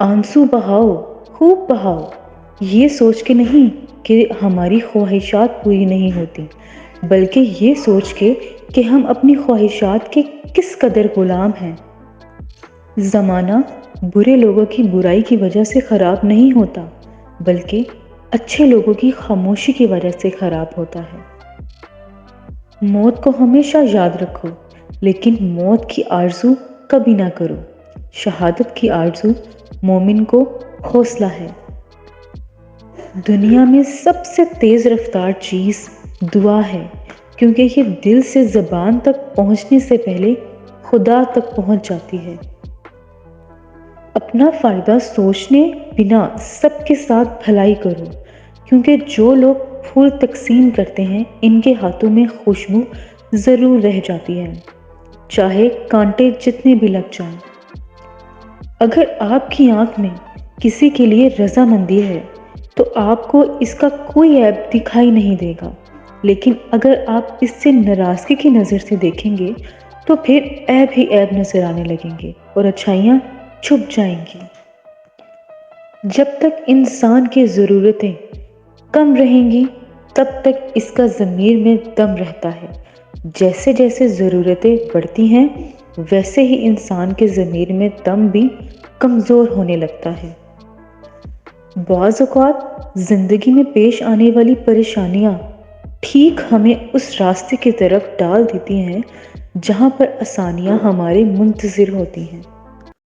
آنسو بہاؤ، خوب بہاؤ، یہ سوچ کے نہیں کہ ہماری خواہشات پوری نہیں ہوتی، بلکہ یہ سوچ کے کہ ہم اپنی خواہشات کے کس قدر غلام ہیں۔ زمانہ برے لوگوں کی برائی کی وجہ سے خراب نہیں ہوتا، بلکہ اچھے لوگوں کی خاموشی کی وجہ سے خراب ہوتا ہے۔ موت کو ہمیشہ یاد رکھو، لیکن موت کی آرزو کبھی نہ کرو۔ شہادت کی آرزو مومن کو حوصلہ ہے۔ دنیا میں سب سے تیز رفتار چیز دعا ہے، کیونکہ یہ دل سے زبان تک پہنچنے سے پہلے خدا تک پہنچ جاتی ہے۔ اپنا فائدہ سوچنے بنا سب کے ساتھ بھلائی کرو، کیونکہ جو لوگ پھول تقسیم کرتے ہیں ان کے ہاتھوں میں خوشبو ضرور رہ جاتی ہے، چاہے کانٹے جتنے بھی لگ جائیں۔ اگر آپ کی آنکھ میں کسی کے لیے رضامندی ہے تو آپ کو اس کا کوئی عیب دکھائی نہیں دے گا، لیکن اگر آپ اس سے ناراضگی کی نظر سے دیکھیں گے تو پھر عیب ہی عیب نظر آنے لگیں گے اور اچھائیاں چھپ جائیں گی۔ جب تک انسان کی ضرورتیں کم رہیں گی تب تک اس کا ضمیر میں دم رہتا ہے۔ جیسے جیسے ضرورتیں بڑھتی ہیں ویسے ہی انسان کے ضمیر میں دم بھی کمزور ہونے لگتا ہے۔ بعض اوقات زندگی میں پیش آنے والی پریشانیاں ٹھیک ہمیں اس راستے کی طرف ڈال دیتی ہیں جہاں پر آسانیاں ہمارے منتظر ہوتی ہیں۔